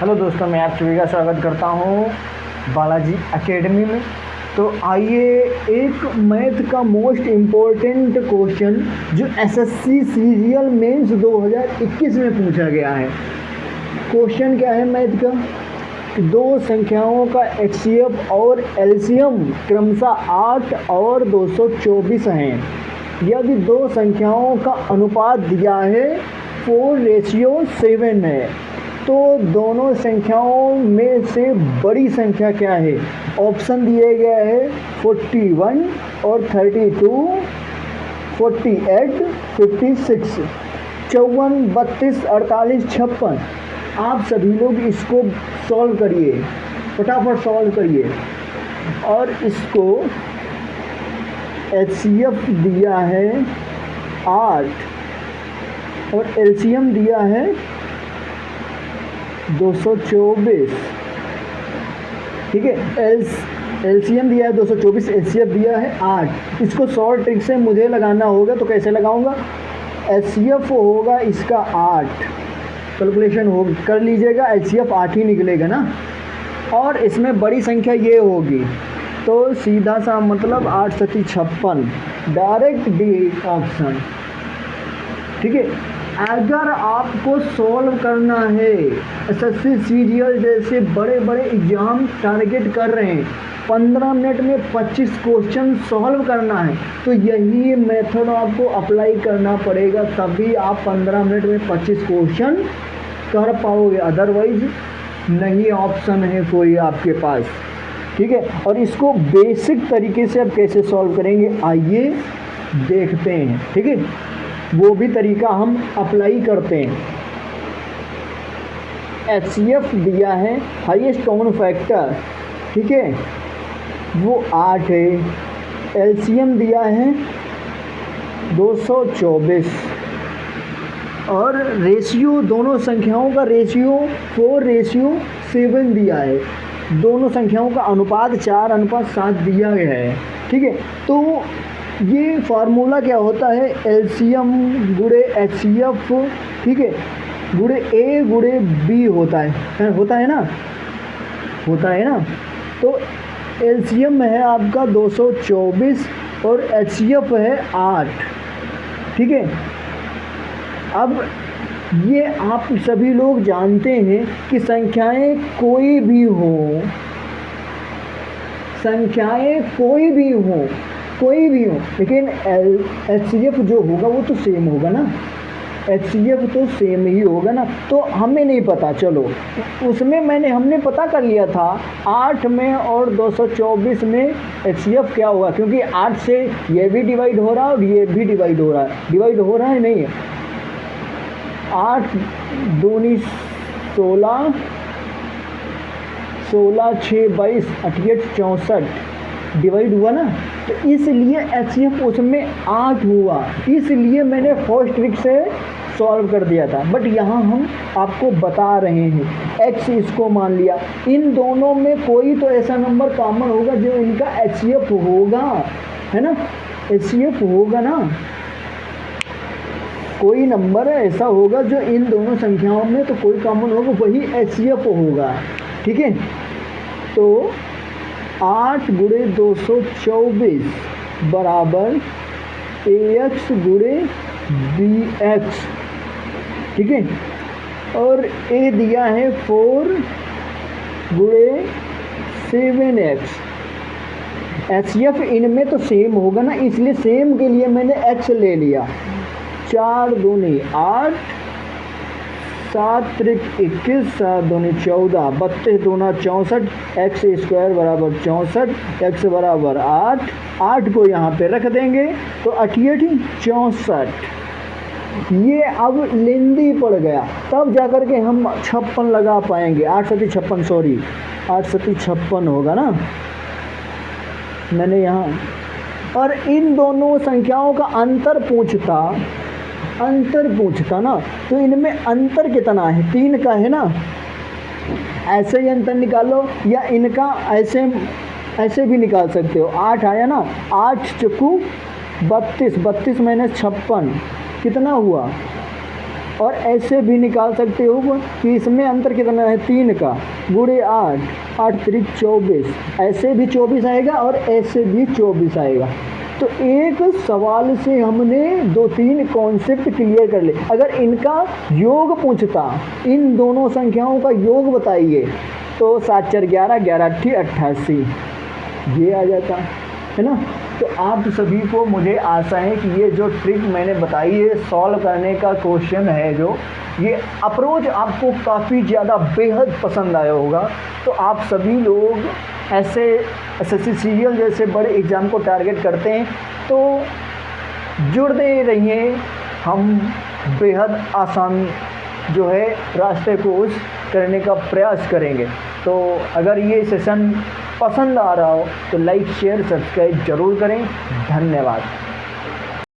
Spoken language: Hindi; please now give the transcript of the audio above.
हेलो दोस्तों, मैं आप सभी का स्वागत करता हूँ बालाजी एकेडमी में। तो आइए एक मैथ का मोस्ट इम्पोर्टेंट क्वेश्चन जो एसएससी सीरियल मेंस 2021 में पूछा गया है। क्वेश्चन क्या है मैथ का कि दो संख्याओं का एचसीएफ और एलसीएम क्रमशः 8 और 224 हैं। यदि दो संख्याओं का अनुपात दिया है 4:7 है, तो दोनों संख्याओं में से बड़ी संख्या क्या है? ऑप्शन दिए गए हैं 41 और 32, 48, 56, 54, 32, 48, 56। आप सभी लोग इसको सॉल्व करिए, फटाफट सॉल्व करिए। और इसको एचसीएफ दिया है 8 और एलसीएम दिया है 224। ठीक है, एलसीएम दिया है 224, एचसीएफ दिया है 8। इसको शॉर्ट ट्रिक से मुझे लगाना होगा, तो कैसे लगाऊंगा? एचसीएफ होगा इसका 8, कैलकुलेशन हो कर लीजिएगा, एचसीएफ 8 ही निकलेगा ना। और इसमें बड़ी संख्या ये होगी, तो सीधा सा मतलब 8 सती 56, डायरेक्ट डी ऑप्शन। ठीक है, अगर आपको सॉल्व करना है, एसएससी सीरियल जैसे बड़े बड़े एग्जाम टारगेट कर रहे हैं, 15 मिनट में 25 क्वेश्चन सॉल्व करना है, तो यही मेथड आपको अप्लाई करना पड़ेगा, तभी आप 15 मिनट में 25 क्वेश्चन कर पाओगे। अदरवाइज नहीं ऑप्शन है कोई आपके पास। ठीक है, और इसको बेसिक तरीके से आप कैसे सॉल्व करेंगे आइए देखते हैं। ठीक है, वो भी तरीका हम अप्लाई करते हैं। एचसीएफ दिया है हाईएस्ट कॉमन फैक्टर, ठीक है, वो 8 है। एलसीएम दिया है 224 और रेशियो, दोनों संख्याओं का रेशियो 4:7 दिया है। दोनों संख्याओं का अनुपात 4:7 दिया गया है। ठीक है, तो ये फार्मूला क्या होता है? एलसीएम गुणे एचसीएफ, ठीक है, गुणे ए गुणे बी होता है ना, होता है ना। तो एलसीएम है आपका 224 और एचसीएफ है 8। ठीक है, अब ये आप सभी लोग जानते हैं कि संख्याएं कोई भी हो, संख्याएं कोई भी हो, लेकिन एचसीएफ जो होगा वो तो सेम होगा ना, एचसीएफ तो सेम ही होगा ना। तो हमें नहीं पता, चलो उसमें हमने पता कर लिया था 8 में और 224 में एचसीएफ क्या होगा, क्योंकि 8 से ये भी डिवाइड हो रहा है और ये भी डिवाइड हो रहा है, नहीं है। 8 दूनी 16, 16 6 22, 88 64 डिवाइड हुआ ना, तो इसलिए एचसीएफ उसमें 8 हुआ, इसलिए मैंने फर्स्ट ट्रिक से सॉल्व कर दिया था। बट यहाँ हम आपको बता रहे हैं एक्स इसको मान लिया, इन दोनों में कोई तो ऐसा नंबर कॉमन होगा जो इनका एचसीएफ होगा, है ना, एचसीएफ होगा ना, कोई नंबर ऐसा होगा जो इन दोनों संख्याओं में तो कोई कॉमन होगा, वही एचसीएफ होगा। ठीक है, तो 8 गुणे 224 बराबर AX गुणे BX। ठीक है, और A दिया है 4 गुणे 7X। एचसीएफ इनमें तो सेम होगा ना, इसलिए सेम के लिए मैंने X ले लिया। 4 दूनी 8, 7 त्रिक 21, 7 दूनी 14, 32 दूना 64, एक्स स्क्वायर बराबर 64, एक्स बराबर 8। 8 को यहाँ पे रख देंगे तो 88 64। ये अब लेंदी पड़ गया, तब जाकर के हम 56 लगा पाएंगे। 8 सती 56, सॉरी 8 सती 56 होगा ना, मैंने यहाँ। और इन दोनों संख्याओं का अंतर पूछता ना, तो इनमें अंतर कितना है? 3 का है ना, ऐसे ही अंतर निकालो, या इनका ऐसे भी निकाल सकते हो। 8 आया ना, 8 चक्कू 32, 32 - 56 कितना हुआ? और ऐसे भी निकाल सकते हो कि इसमें अंतर कितना है 3 का, गुणे 8, 8 3 24, ऐसे भी 24 आएगा और ऐसे भी 24 आएगा। तो एक सवाल से हमने 2-3 कॉन्सेप्ट क्लियर कर ले। अगर इनका योग पूछता, इन दोनों संख्याओं का योग बताइए, तो 7 4 11, 11 8 88 ये आ जाता है ना। तो आप सभी को मुझे आशा है कि ये जो ट्रिक मैंने बताई है सॉल्व करने का क्वेश्चन है, जो ये अप्रोच आपको काफ़ी ज़्यादा बेहद पसंद आया होगा। तो आप सभी लोग ऐसे एसएससी सीरियल जैसे बड़े एग्ज़ाम को टारगेट करते हैं, तो जुड़ते रहिए, हम बेहद आसान जो है रास्ते को उस करने का प्रयास करेंगे। तो अगर ये सेशन पसंद आ रहा हो तो लाइक शेयर सब्सक्राइब ज़रूर करें। धन्यवाद।